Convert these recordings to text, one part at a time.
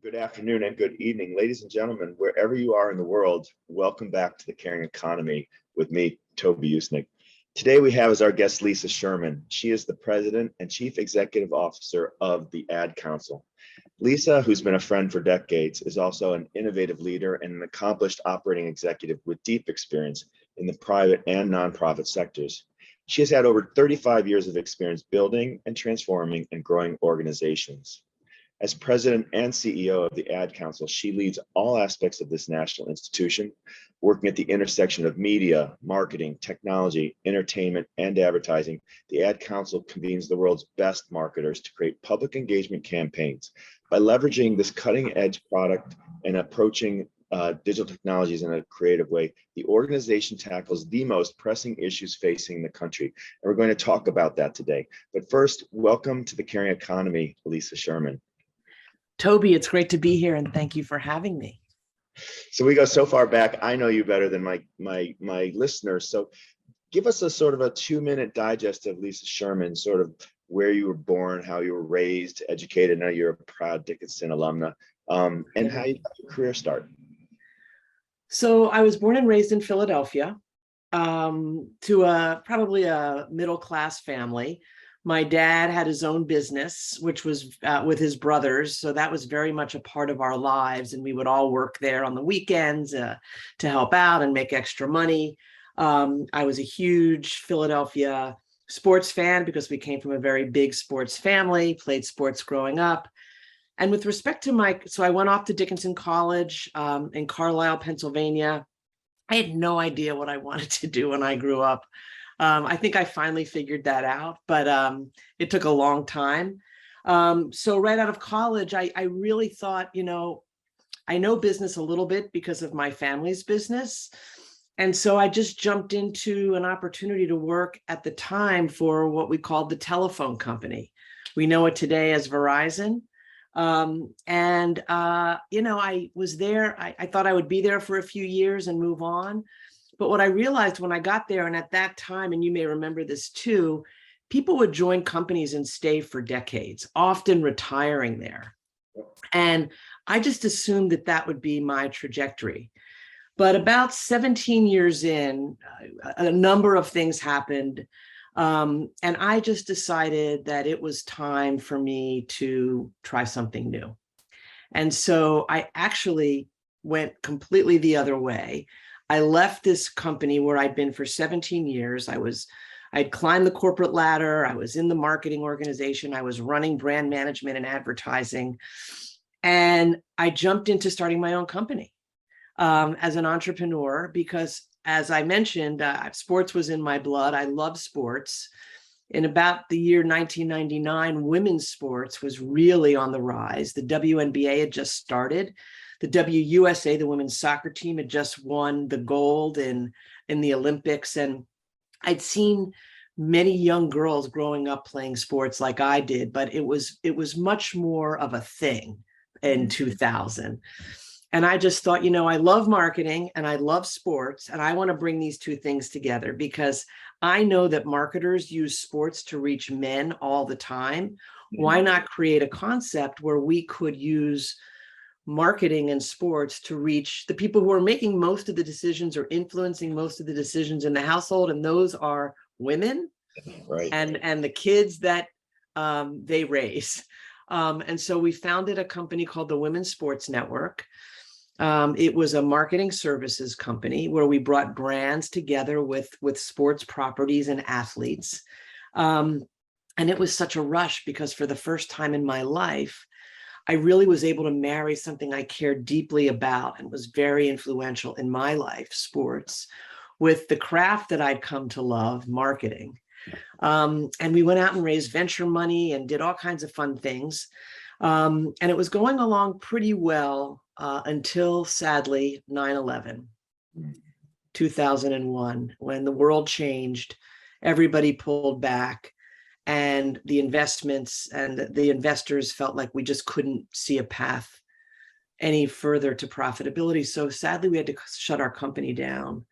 Good afternoon and good evening, ladies and gentlemen, wherever you are in the world. Welcome back to the Caring Economy with me, Toby Usnik. Today we have as our guest Lisa Sherman. She is the President and Chief Executive Officer of the Ad Council. Lisa, who's been a friend for decades, is also an innovative leader and an accomplished operating executive with deep experience in the private and nonprofit sectors. She has had over 35 years of experience building and transforming and growing organizations. As president and CEO of the Ad Council, she leads all aspects of this national institution, working at the intersection of media, marketing, technology, entertainment, and advertising. The Ad Council convenes the world's best marketers to create public engagement campaigns. By leveraging this cutting-edge product and approaching digital technologies in a creative way, the organization tackles the most pressing issues facing the country. And we're going to talk about that today. But first, welcome to the Caring Economy, Lisa Sherman. Toby, it's great to be here, and thank you for having me. So we go so far back. I know you better than my listeners. So give us a sort of a 2-minute digest of Lisa Sherman, sort of where you were born, how you were raised, educated. Now you're a proud Dickinson alumna, and how you got your career start. So I was born and raised in Philadelphia, to probably a middle-class family. My dad had his own business, which was with his brothers. So that was very much a part of our lives. And we would all work there on the weekends to help out and make extra money. I was a huge Philadelphia sports fan because we came from a very big sports family, played sports growing up. And with respect to so I went off to Dickinson College in Carlisle, Pennsylvania. I had no idea what I wanted to do when I grew up. I think I finally figured that out, but it took a long time. So right out of college, I really thought, I know business a little bit because of my family's business. And so I just jumped into an opportunity to work at the time for what we called the telephone company. We know it today as Verizon. I was there. I thought I would be there for a few years and move on. But what I realized when I got there, and at that time, and you may remember this too, people would join companies and stay for decades, often retiring there. And I just assumed that that would be my trajectory. But about 17 years in, a number of things happened. And I just decided that it was time for me to try something new. And so I actually went completely the other way. I left this company where I'd been for 17 years. I'd climbed the corporate ladder. I was in the marketing organization. I was running brand management and advertising. And I jumped into starting my own company as an entrepreneur because, as I mentioned, sports was in my blood. I love sports. In about the year 1999, women's sports was really on the rise. The WNBA had just started. The WUSA, the women's soccer team, had just won the gold in the Olympics. And I'd seen many young girls growing up playing sports like I did, but it was much more of a thing in 2000. And I just thought, I love marketing and I love sports, and I want to bring these two things together because I know that marketers use sports to reach men all the time. Why not create a concept where we could use marketing and sports to reach the people who are making most of the decisions or influencing most of the decisions in the household, and those are women, right, and the kids that they raise. And so we founded a company called the Women's Sports Network. It was a marketing services company where we brought brands together with sports properties and athletes. And it was such a rush because for the first time in my life, I really was able to marry something I cared deeply about and was very influential in my life, sports, with the craft that I'd come to love, marketing. And we went out and raised venture money and did all kinds of fun things. And it was going along pretty well until, sadly, 9/11, 2001, when the world changed, everybody pulled back. And the investments and the investors felt like we just couldn't see a path any further to profitability. So sadly, we had to shut our company down.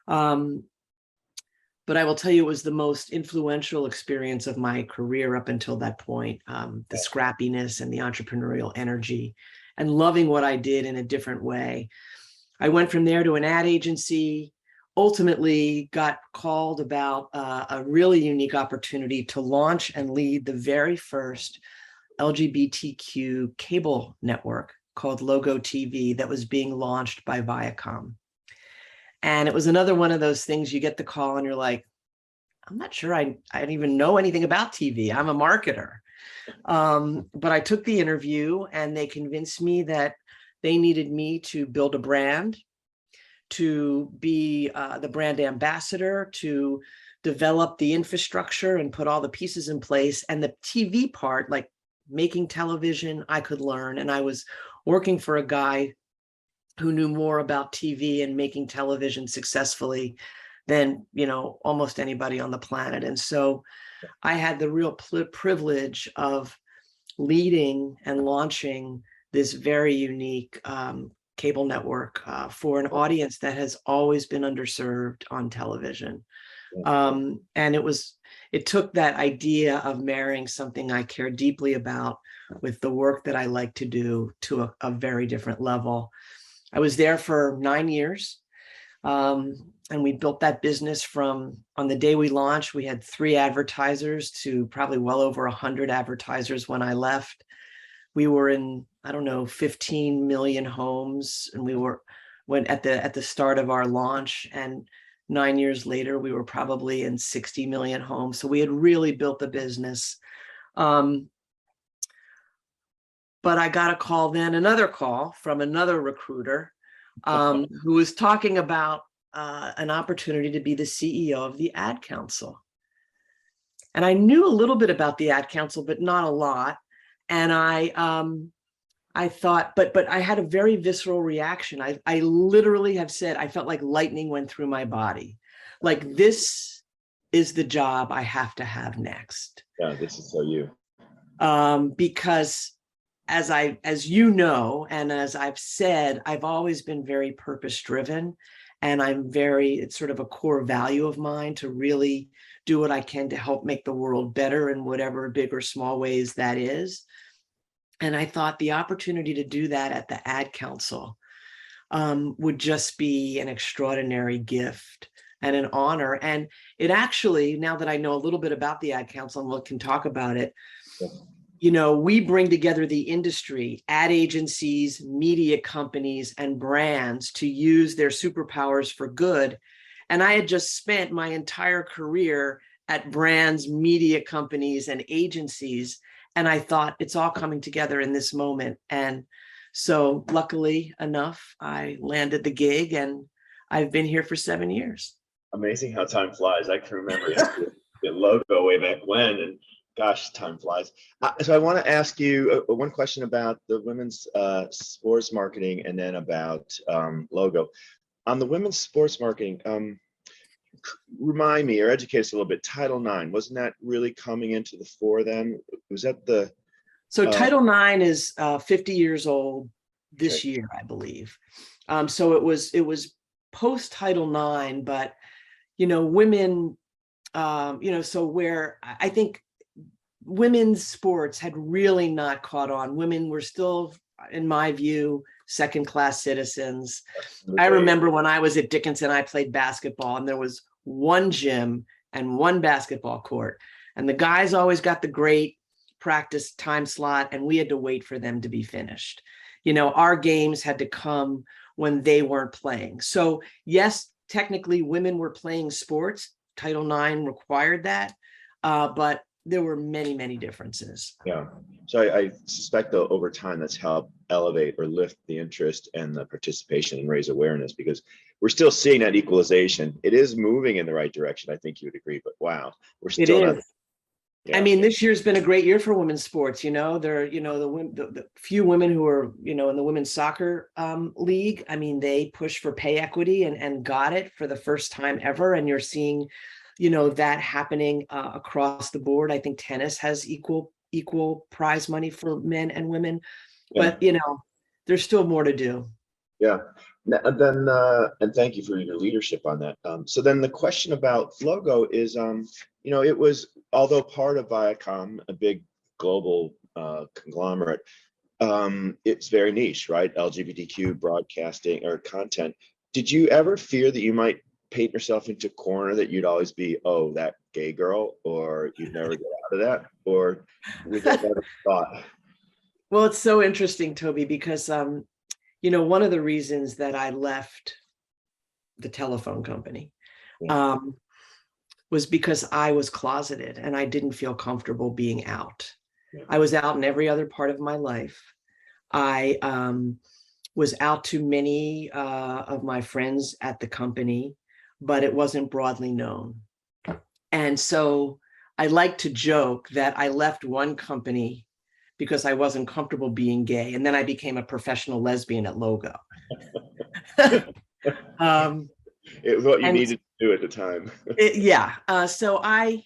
But I will tell you, it was the most influential experience of my career up until that point. The scrappiness and the entrepreneurial energy and loving what I did in a different way. I went from there to an ad agency, ultimately got called about a really unique opportunity to launch and lead the very first LGBTQ cable network called Logo TV that was being launched by Viacom. And it was another one of those things you get the call and you're like, I'm not sure I don't even know anything about TV. I'm a marketer. But I took the interview and they convinced me that they needed me to build a brand, to be the brand ambassador, to develop the infrastructure and put all the pieces in place. And the TV part, like making television, I could learn. And I was working for a guy who knew more about TV and making television successfully than, almost anybody on the planet. And so I had the real privilege of leading and launching this very unique cable network for an audience that has always been underserved on television. And it took that idea of marrying something I care deeply about with the work that I like to do to a very different level. I was there for 9 years. And we built that business from, on the day we launched, we had 3 advertisers to probably well over 100 advertisers when I left. We were in, 15 million homes, and when at the start of our launch, and 9 years later, we were probably in 60 million homes. So we had really built the business. But I got another call from another recruiter who was talking about an opportunity to be the CEO of the Ad Council. And I knew a little bit about the Ad Council, but not a lot. And I thought, but I had a very visceral reaction. I literally have said, I felt like lightning went through my body. Like, this is the job I have to have next. Yeah, this is so you. Because as you know, and as I've said, I've always been very purpose driven, and it's sort of a core value of mine to really do what I can to help make the world better in whatever big or small ways that is. And I thought the opportunity to do that at the Ad Council would just be an extraordinary gift and an honor. And it actually, now that I know a little bit about the Ad Council and can talk about it, we bring together the industry, ad agencies, media companies, and brands to use their superpowers for good. And I had just spent my entire career at brands, media companies, and agencies. And I thought, it's all coming together in this moment. And so luckily enough, I landed the gig, and I've been here for 7 years. Amazing how time flies. I can remember the logo way back when, and gosh, time flies. So I want to ask you one question about the women's sports marketing, and then about logo. On the women's sports marketing, remind me or educate us a little bit. Title IX, wasn't that really coming into the fore then? Was that the? So Title IX is 50 years old this year, I believe. So it was post Title IX, but women, so where I think women's sports had really not caught on. Women were still, in my view, second-class citizens. I remember when I was at Dickinson, I played basketball, and there was one gym and one basketball court. And the guys always got the great practice time slot, and we had to wait for them to be finished. Our games had to come when they weren't playing. So yes, technically women were playing sports. Title IX required that, but there were many, many differences. Yeah. So I suspect though, over time, that's helped elevate or lift the interest and the participation and raise awareness, because we're still seeing that equalization. It is moving in the right direction. I think you would agree, but wow, we're still not. Yeah. I mean, this year's been a great year for women's sports. The few women who are, in the women's soccer league. I mean, they pushed for pay equity and got it for the first time ever. And you're seeing, that happening across the board. I think tennis has equal prize money for men and women, but there's still more to do. Yeah. And then, and thank you for your leadership on that. So then the question about logo is, it was, although part of Viacom, a big global conglomerate, it's very niche, right? LGBTQ broadcasting or content. Did you ever fear that you might paint yourself into a corner that you'd always be, oh, that gay girl, or you'd never get out of that? Or was that never thought? Well, it's so interesting, Toby, because one of the reasons that I left the telephone company was because I was closeted and I didn't feel comfortable being out. I was out in every other part of my life. I was out to many of my friends at the company, but it wasn't broadly known. And so I like to joke that I left one company because I wasn't comfortable being gay, and then I became a professional lesbian at Logo. It was what you needed to do at the time. So I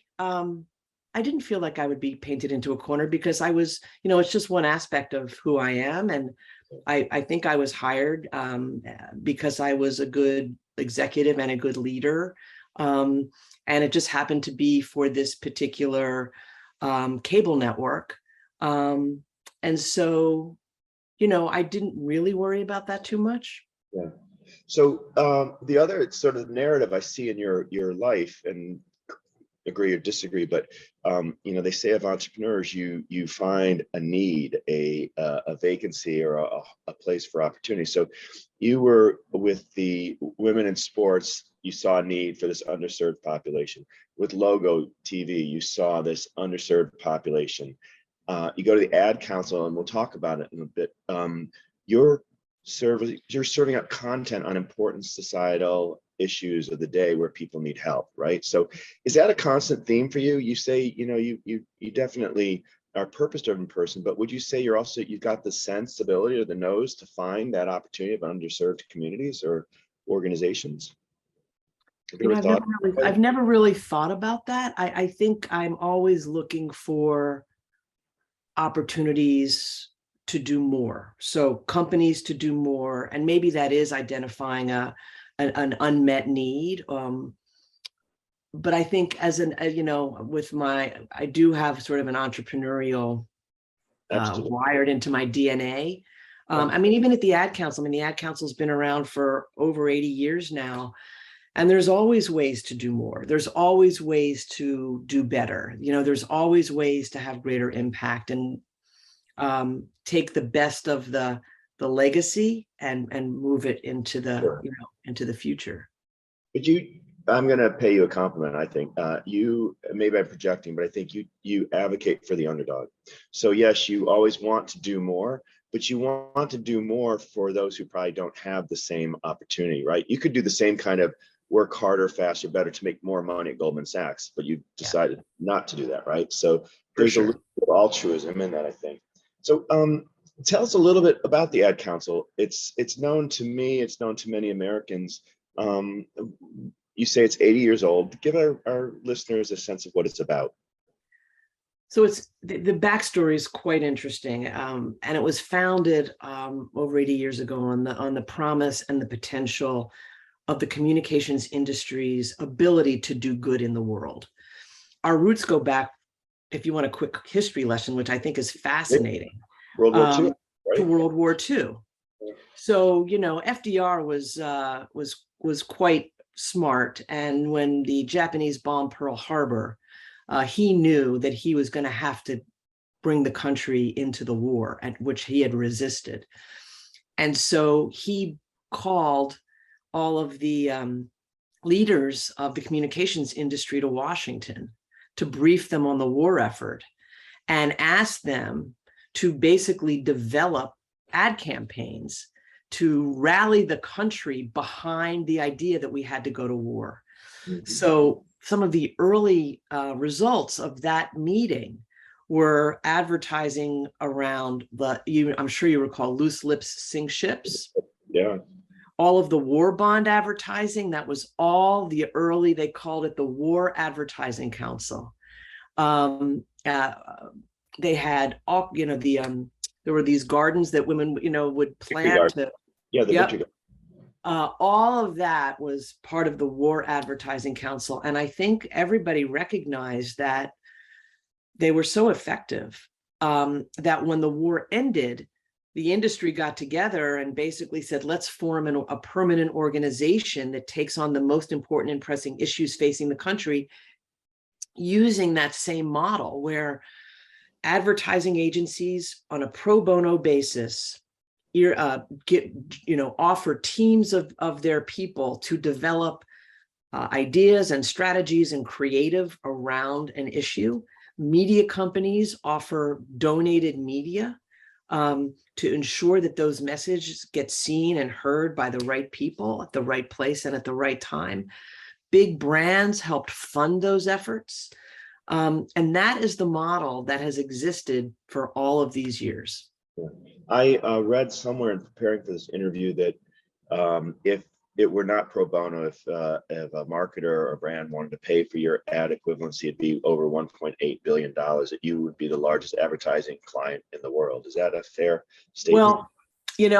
didn't feel like I would be painted into a corner because I was, it's just one aspect of who I am. And I think I was hired because I was a good executive and a good leader. And it just happened to be for this particular cable network. And so, I didn't really worry about that too much. Yeah. So the other sort of narrative I see in your life, and agree or disagree, but they say of entrepreneurs, you find a need, a vacancy, or a place for opportunity. So you were with the women in sports, you saw a need for this underserved population. With Logo TV, you saw this underserved population. You go to the ad council, and we'll talk about it in a bit. You're serving up content on important societal issues of the day where people need help, right? So is that a constant theme for you? You say, you definitely are a purpose-driven person, but would you say you've got the sensibility or the nose to find that opportunity of underserved communities or organizations? I've never really thought about that. I think I'm always looking for opportunities to do more. So companies to do more, and maybe that is identifying an unmet need. But I think I do have sort of an entrepreneurial wired into my DNA. Even at the Ad Council, the Ad Council's been around for over 80 years now. And there's always ways to do more. There's always ways to do better. There's always ways to have greater impact and take the best of the legacy and move it into the into the future. But I'm going to pay you a compliment. I think you, maybe I'm projecting, but I think you advocate for the underdog. So yes, you always want to do more, but you want to do more for those who probably don't have the same opportunity, right? You could do the same kind of work harder, faster, better to make more money at Goldman Sachs, but you decided not to do that, right? So there's a little bit of altruism in that, I think. So tell us a little bit about the Ad Council. It's known to me, it's known to many Americans. You say it's 80 years old. Give our listeners a sense of what it's about. So it's the backstory is quite interesting, and it was founded over 80 years ago on the promise and the potential of the communications industry's ability to do good in the world. Our roots go back, if you want a quick history lesson, which I think is fascinating, World War II, right? To World War II. So FDR was quite smart, and when the Japanese bombed Pearl Harbor, he knew that he was going to have to bring the country into the war, at which he had resisted. And so he called all of the leaders of the communications industry to Washington to brief them on the war effort and asked them to basically develop ad campaigns to rally the country behind the idea that we had to go to war. Mm-hmm. So some of the early results of that meeting were advertising around I'm sure you recall, loose lips sink ships. Yeah. All of the war bond advertising, that was all the early, they called it the War Advertising Council. They had all, there were these gardens that women, would plant. All of that was part of the War Advertising Council. And I think everybody recognized that they were so effective that when the war ended, the industry got together and basically said, let's form a permanent organization that takes on the most important and pressing issues facing the country, using that same model where advertising agencies on a pro bono basis offer teams of their people to develop ideas and strategies and creative around an issue. Media companies offer donated media to ensure that those messages get seen and heard by the right people at the right place and at the right time. Big brands helped fund those efforts. And that is the model that has existed for all of these years. I read somewhere in preparing for this interview that if it were not pro bono, if a marketer or a brand wanted to pay for your ad equivalency, it'd be over $1.8 billion, that you would be the largest advertising client in the world. Is that a fair statement? Well,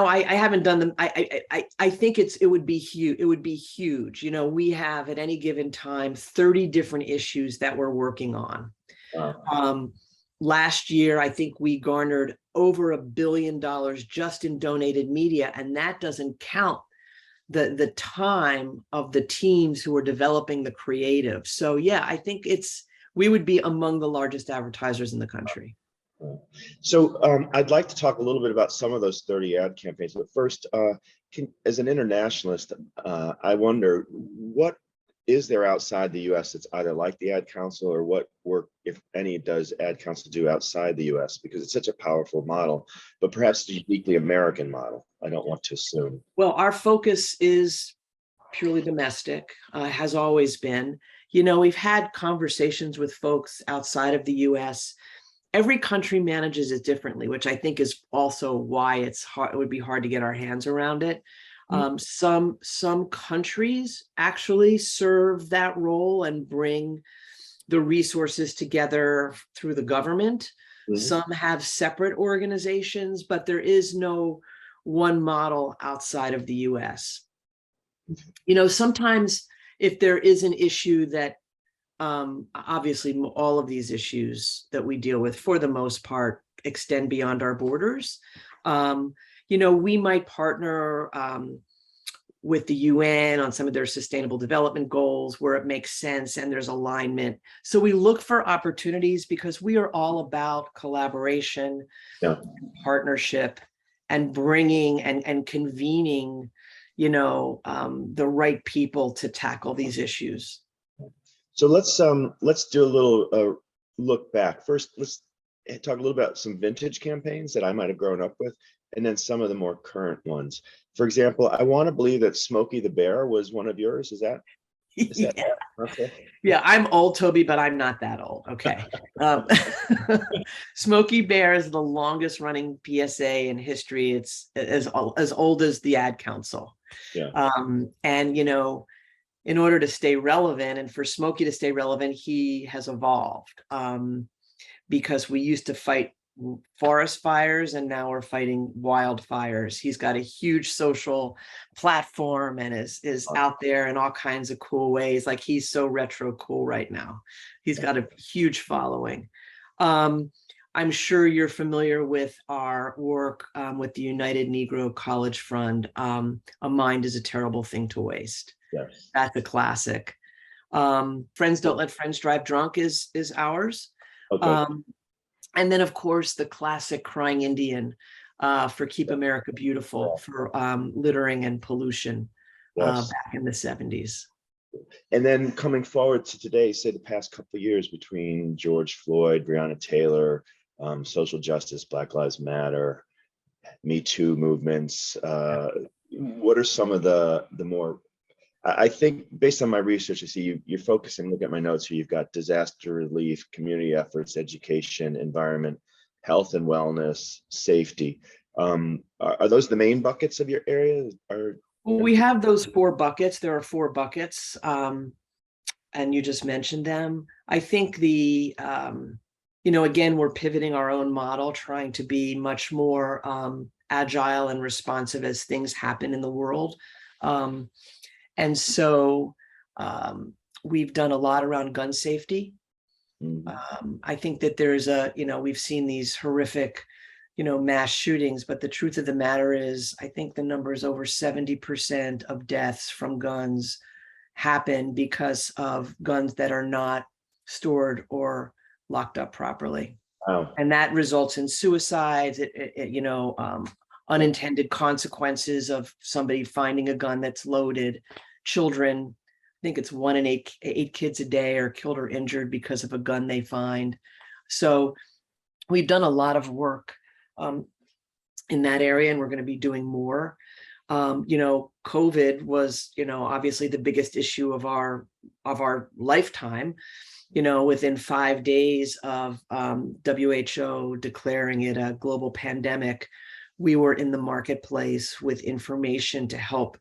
I haven't done them. I think it would be huge. It would be huge. We have at any given time 30 different issues that we're working on. Last year, I think we garnered over $1 billion just in donated media, and that doesn't count the time of the teams who are developing the creative. So yeah, I think we would be among the largest advertisers in the country. So I'd like to talk a little bit about some of those 30 ad campaigns, but first, as an internationalist, I wonder, what is there outside the US that's either like the Ad Council, or what work, if any, does Ad Council do outside the US? Because it's such a powerful model, but perhaps a uniquely American model. I don't want to assume. Well, our focus is purely domestic, has always been. We've had conversations with folks outside of the US. Every country manages it differently, which I think is also why it would be hard to get our hands around it. Some countries actually serve that role and bring the resources together through the government. Some have separate organizations, but there is no one model outside of the US. Sometimes if there is an issue that obviously all of these issues that we deal with, for the most part, extend beyond our borders. We might partner with the UN on some of their sustainable development goals where it makes sense and there's alignment. So we look for opportunities because we are all about collaboration, partnership, and bringing and convening, the right people to tackle these issues. So let's do a little look back. First, let's talk a little about some vintage campaigns that I might have grown up with, and then some of the more current ones. For example, I want to believe that Smokey the Bear was one of yours. Is that Yeah. okay? Yeah, I'm old, Toby, but I'm not that old. Okay. Smokey Bear is the longest running PSA in history. It's as old as the Ad Council. Yeah. And in order to stay relevant, and for Smokey to stay relevant, he has evolved, because we used to fight forest fires and now we're fighting wildfires. He's got a huge social platform and is out there in all kinds of cool ways. Like, he's so retro cool right now. He's got a huge following. I'm sure you're familiar with our work with the United Negro College Fund. A mind is a terrible thing to waste. Yes. That's a classic. Friends Don't Let Friends Drive Drunk is ours. Okay. And then, of course, the classic Crying Indian for Keep America Beautiful, for littering and pollution back in the 70s. And then coming forward to today, say the past couple of years, between George Floyd, Breonna Taylor, social justice, Black Lives Matter, Me Too movements, what are some of the more, I think, based on my research, I see you're focusing, look at my notes here, you've got disaster relief, community efforts, education, environment, health and wellness, safety. Are those the main buckets of your area? Well, we have those 4 buckets. There are 4 buckets, and you just mentioned them. I think again, we're pivoting our own model, trying to be much more agile and responsive as things happen in the world. And so we've done a lot around gun safety. I think that there's we've seen these horrific, mass shootings, but the truth of the matter is, I think the number is over 70% of deaths from guns happen because of guns that are not stored or locked up properly. Wow. And that results in suicides, unintended consequences of somebody finding a gun that's loaded. Children, I think it's 1 in 8 kids a day are killed or injured because of a gun they find. So we've done a lot of work in that area, and we're going to be doing more. COVID was, obviously the biggest issue of our lifetime. Within 5 days of WHO declaring it a global pandemic, we were in the marketplace with information to help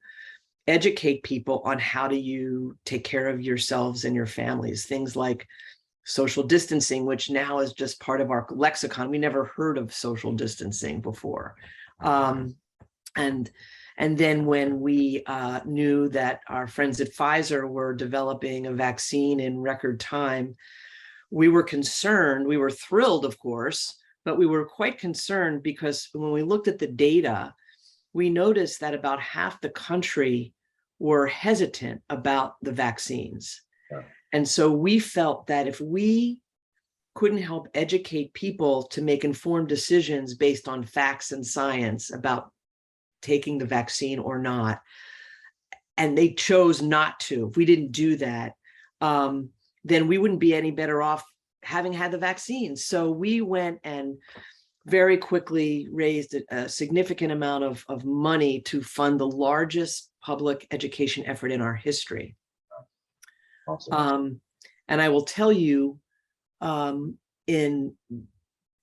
educate people on how do you take care of yourselves and your families. Things like social distancing, which now is just part of our lexicon. We never heard of social distancing before. And then when we knew that our friends at Pfizer were developing a vaccine in record time, we were concerned. We were thrilled, of course, but we were quite concerned because when we looked at the data, we noticed that about half the country were hesitant about the vaccines. Yeah. And so we felt that if we couldn't help educate people to make informed decisions based on facts and science about taking the vaccine or not, and they chose not to, if we didn't do that, then we wouldn't be any better off having had the vaccine. So we went and very quickly raised a significant amount of money to fund the largest public education effort in our history. Awesome. And I will tell you, in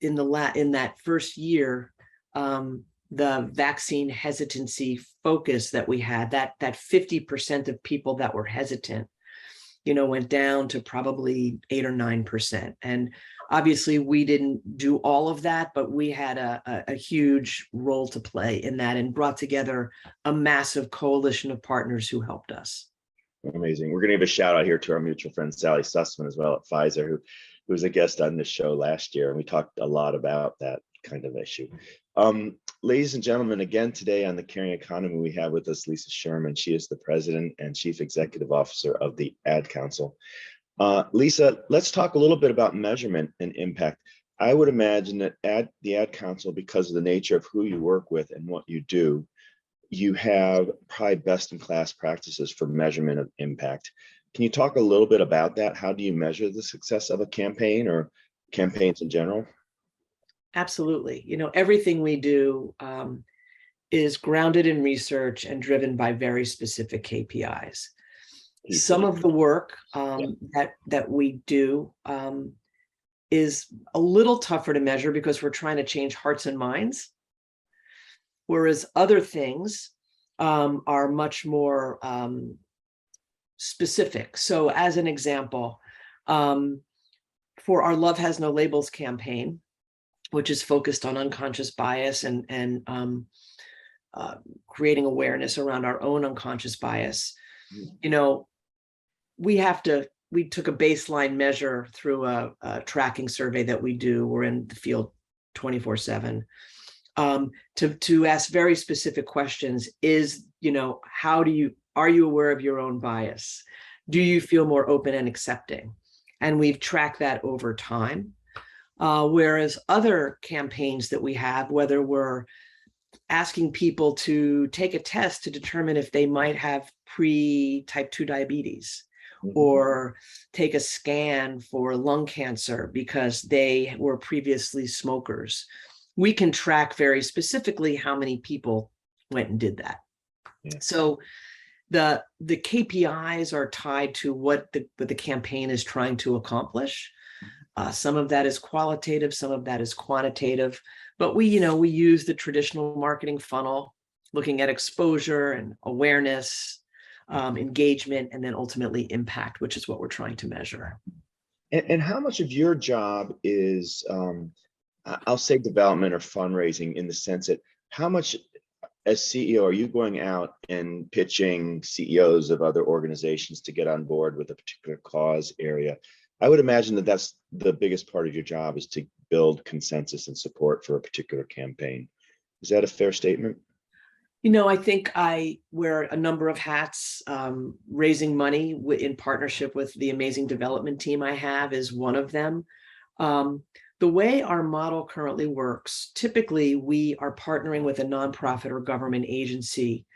that first year, the vaccine hesitancy focus that we had, that 50% of people that were hesitant, went down to probably 8 or 9%. And obviously we didn't do all of that, but we had a huge role to play in that and brought together a massive coalition of partners who helped us. Amazing. We're going to give a shout out here to our mutual friend, Sally Sussman, as well at Pfizer, who was a guest on this show last year. And we talked a lot about that kind of issue. Ladies and gentlemen, again, today on the Caring Economy, we have with us Lisa Sherman. She is the President and Chief Executive Officer of the Ad Council. Lisa, let's talk a little bit about measurement and impact. I would imagine that the Ad Council, because of the nature of who you work with and what you do, you have probably best in class practices for measurement of impact. Can you talk a little bit about that? How do you measure the success of a campaign or campaigns in general? Absolutely. Everything we do is grounded in research and driven by very specific KPIs. Some of the work that we do is a little tougher to measure because we're trying to change hearts and minds, whereas other things are much more specific. So as an example, for our Love Has No Labels campaign, which is focused on unconscious bias and creating awareness around our own unconscious bias, we took a baseline measure through a tracking survey that we do. We're in the field 24/7 to ask very specific questions. Are you aware of your own bias? Do you feel more open and accepting? And we've tracked that over time. Whereas other campaigns that we have, whether we're asking people to take a test to determine if they might have pre-type 2 diabetes, or take a scan for lung cancer because they were previously smokers, we can track very specifically how many people went and did that. Yeah. So the KPIs are tied to what the campaign is trying to accomplish. Some of that is qualitative, some of that is quantitative, but we use the traditional marketing funnel, looking at exposure and awareness, engagement, and then ultimately impact, which is what we're trying to measure. And how much of your job is, I'll say development or fundraising, in the sense that how much as CEO are you going out and pitching CEOs of other organizations to get on board with a particular cause area? I would imagine that that's the biggest part of your job, is to build consensus and support for a particular campaign. Is that a fair statement? I think I wear a number of hats. Raising money in partnership with the amazing development team I have is one of them. Um, the way our model currently works, typically we are partnering with a nonprofit or government agency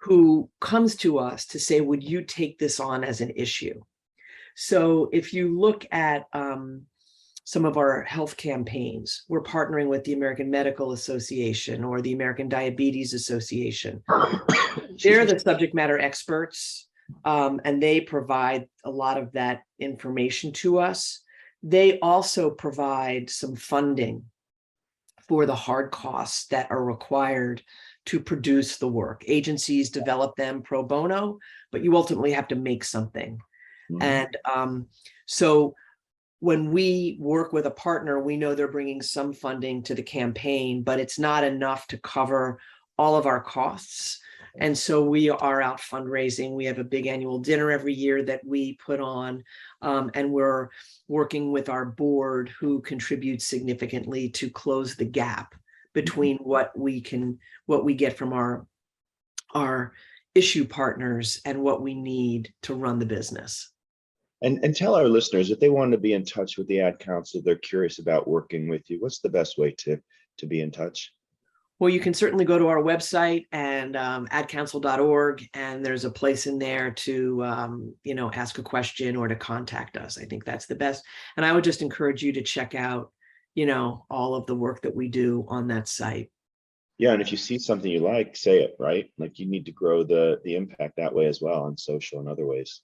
who comes to us to say, would you take this on as an issue? So if you look at some of our health campaigns, we're partnering with the American Medical Association or the American Diabetes Association. They're the subject matter experts, and they provide a lot of that information to us. They also provide some funding for the hard costs that are required to produce the work. Agencies develop them pro bono, but you ultimately have to make something. And so when we work with a partner, we know they're bringing some funding to the campaign, but it's not enough to cover all of our costs. And so we are out fundraising. We have a big annual dinner every year that we put on, and we're working with our board, who contributes significantly to close the gap between what we get from our issue partners and what we need to run the business. And tell our listeners, if they want to be in touch with the Ad Council, they're curious about working with you, what's the best way to be in touch? Well, you can certainly go to our website and adcouncil.org, and there's a place in there to ask a question or to contact us. I think that's the best. And I would just encourage you to check out all of the work that we do on that site. Yeah, and if you see something you like, say it, right? Like, you need to grow the impact that way as well, on social and other ways.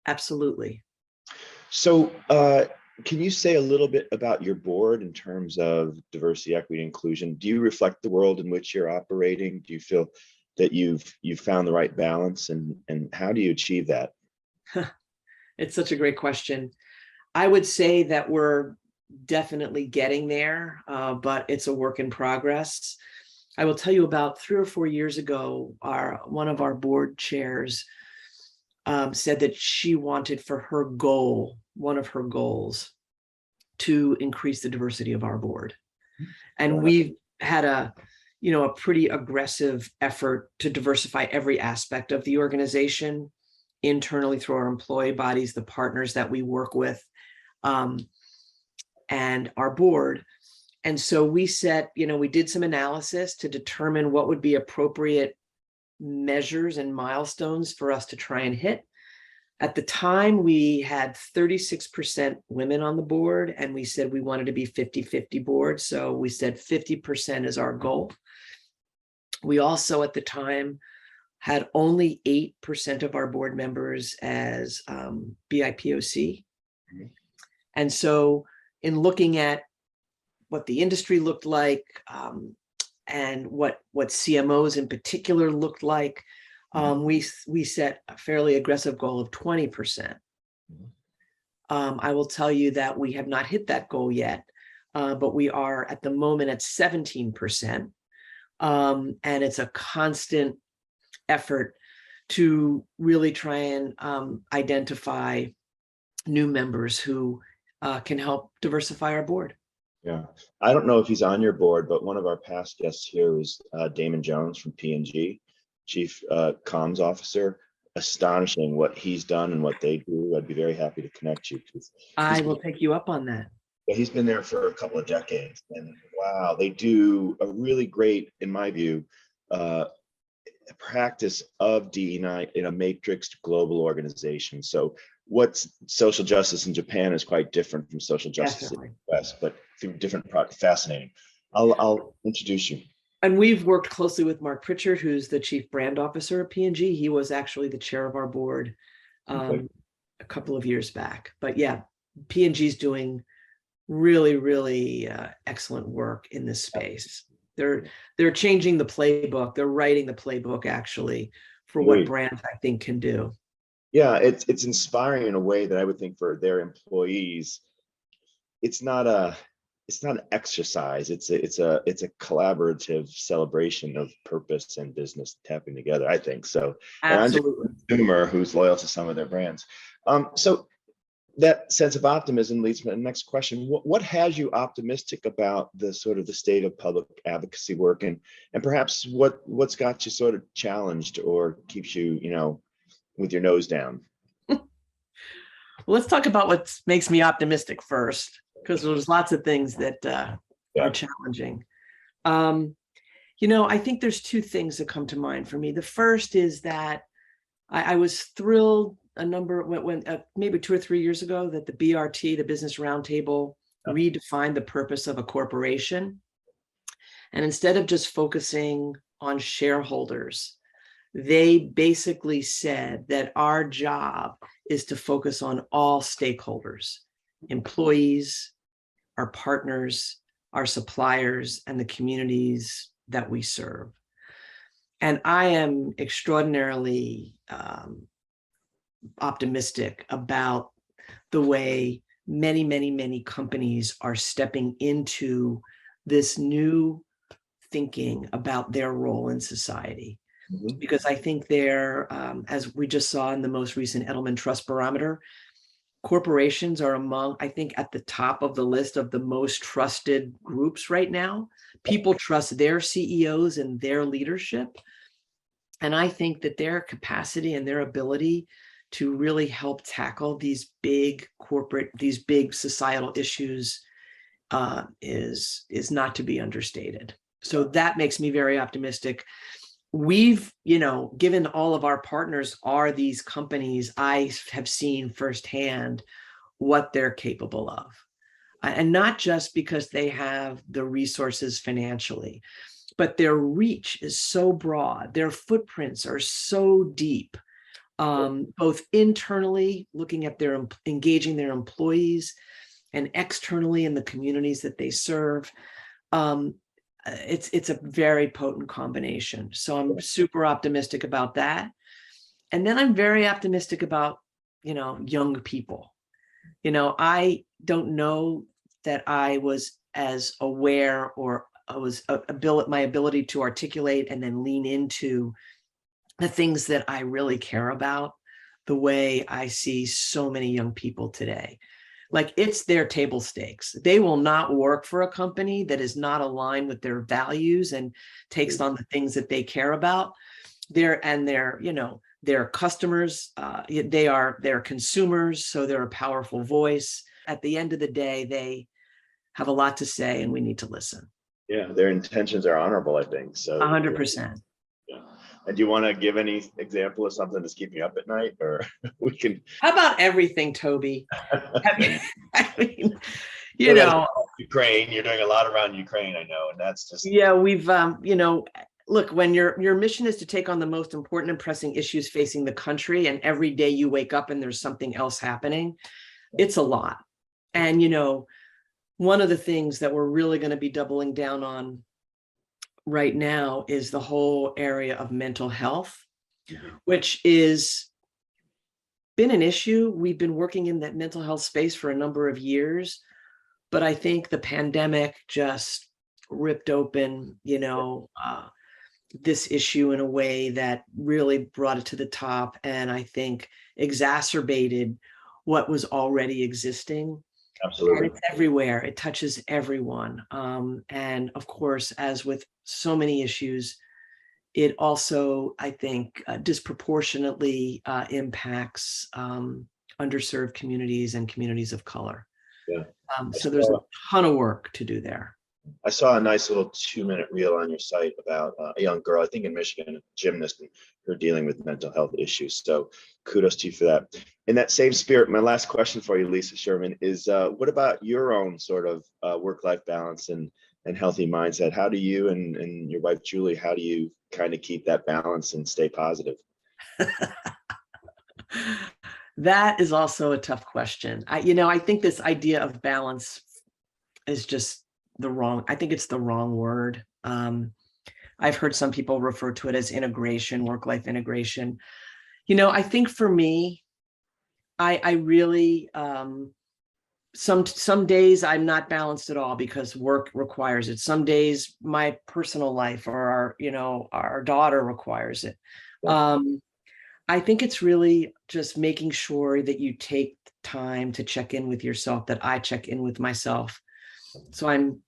Absolutely. So can you say a little bit about your board in terms of diversity, equity, inclusion? Do you reflect the world in which you're operating? Do you feel that you've found the right balance, and how do you achieve that? It's such a great question. I would say that we're definitely getting there, but it's a work in progress. I will tell you, about 3 or 4 years ago, one of our board chairs said that she wanted for her goal, one of her goals, to increase the diversity of our board. And we've had a pretty aggressive effort to diversify every aspect of the organization, internally through our employee bodies, the partners that we work with, and our board. And so we did some analysis to determine what would be appropriate measures and milestones for us to try and hit. At the time, we had 36% women on the board, and we said we wanted to be 50-50 board. So we said 50% is our goal. We also, at the time, had only 8% of our board members as BIPOC. And so in looking at what the industry looked like, and what CMOs in particular looked like, we set a fairly aggressive goal of 20%. I will tell you that we have not hit that goal yet, but we are at the moment at 17%. And it's a constant effort to really try and identify new members who can help diversify our board. Yeah, I don't know if he's on your board, but one of our past guests here was Damon Jones from P&G, Chief Comms Officer. Astonishing what he's done and what they do. I'd be very happy to connect you. I will take you up on that. He's been there for a couple of decades, and wow, they do a really great, in my view, practice of DE&I in a matrixed global organization. So what's social justice in Japan is quite different from social justice in the US, but through different fascinating. I'll introduce you. And we've worked closely with Mark Pritchard, who's the chief brand officer of P&G. He was actually the chair of our board a couple of years back. But yeah, P&G's doing really, really excellent work in this space. They're changing the playbook. They're writing the playbook, actually, for what brands, I think, can do. Yeah, it's inspiring in a way that I would think for their employees. It's not an exercise. It's a collaborative celebration of purpose and business tapping together, I think so. Absolutely. And I'm just a consumer who's loyal to some of their brands. So that sense of optimism leads me to the next question. What has you optimistic about the sort of the state of public advocacy work, and perhaps what's got you sort of challenged or keeps you, with your nose down? Let's talk about what makes me optimistic first, because there's lots of things that are challenging. I think there's two things that come to mind for me. The first is that I was thrilled when maybe 2 or 3 years ago that the BRT, the Business Roundtable, redefined the purpose of a corporation. And instead of just focusing on shareholders, they basically said that our job is to focus on all stakeholders, employees, our partners, our suppliers, and the communities that we serve. And I am extraordinarily optimistic about the way many, many, many companies are stepping into this new thinking about their role in society. Mm-hmm. Because I think they're, as we just saw in the most recent Edelman Trust Barometer, corporations are among, I think, at the top of the list of the most trusted groups right now. People trust their CEOs and their leadership. And I think that their capacity and their ability to really help tackle these big societal issues is not to be understated. So that makes me very optimistic. We've, given all of our partners are these companies, I have seen firsthand what they're capable of. And not just because they have the resources financially, but their reach is so broad. Their footprints are so deep, both internally, looking at engaging their employees, and externally in the communities that they serve. It's a very potent combination. So I'm super optimistic about that. And then I'm very optimistic about, young people. I don't know that I was as aware, or I was my ability to articulate and then lean into the things that I really care about the way I see so many young people today. Like, it's their table stakes. They will not work for a company that is not aligned with their values and takes on the things that they care about. They're customers, they're consumers, so they're a powerful voice. At the end of the day, they have a lot to say, and we need to listen. Yeah, their intentions are honorable, I think. So 100%. Yeah. And do you want to give any example of something that's keeping you up at night, or we can? How about everything, Toby? I mean, Ukraine. You're doing a lot around Ukraine, I know, and that's just. Yeah, we've look, when your mission is to take on the most important and pressing issues facing the country, and every day you wake up and there's something else happening, it's a lot. And one of the things that we're really going to be doubling down on right now is the whole area of mental health, which is been an issue. We've been working in that mental health space for a number of years, but I think the pandemic just ripped open, this issue in a way that really brought it to the top, and I think exacerbated what was already existing. Absolutely. And it's everywhere. It touches everyone. And of course, as with so many issues, it also, I think, disproportionately impacts underserved communities and communities of color. Yeah. So there's a ton of work to do there. I saw a nice little 2-minute reel on your site about a young girl, I think in Michigan, a gymnast, and her dealing with mental health issues. So kudos to you for that. In that same spirit, my last question for you, Lisa Sherman, is what about your own sort of work-life balance and healthy mindset? How do you and your wife, Julie, how do you kind of keep that balance and stay positive? That is also a tough question. I think this idea of balance is just I think it's the wrong word. I've heard some people refer to it as integration, work-life integration. I think for me, I really, some days I'm not balanced at all because work requires it. Some days my personal life or our daughter requires it. I think it's really just making sure that you take time to check in with yourself that I check in with myself. So I'm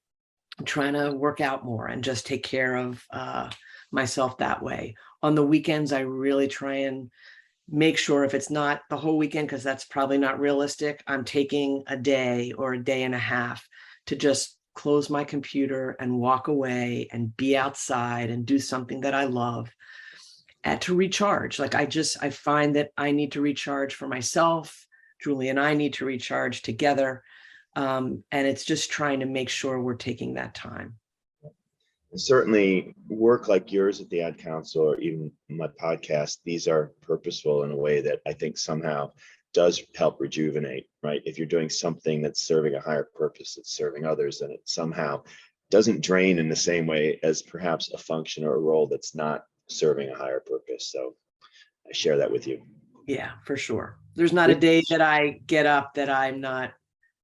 trying to work out more and just take care of myself that way. On the weekends, I really try and make sure, if it's not the whole weekend, because that's probably not realistic, I'm taking a day or a day and a half to just close my computer and walk away and be outside and do something that I love, and to recharge. Like I find that I need to recharge for myself. Julie and I need to recharge together. And it's just trying to make sure we're taking that time. And certainly work like yours at the Ad Council or even my podcast, these are purposeful in a way that I think somehow does help rejuvenate, right? If you're doing something that's serving a higher purpose, that's serving others, and it somehow doesn't drain in the same way as perhaps a function or a role that's not serving a higher purpose. So I share that with you. Yeah, for sure. There's not a day that I get up that I'm not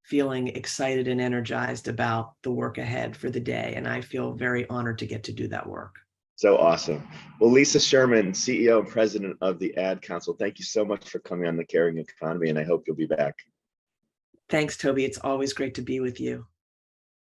feeling excited and energized about the work ahead for the day. And I feel very honored to get to do that work. So awesome. Well, Lisa Sherman, CEO and president of the Ad Council, thank you so much for coming on The Caring Economy, and I hope you'll be back. Thanks, Toby. It's always great to be with you.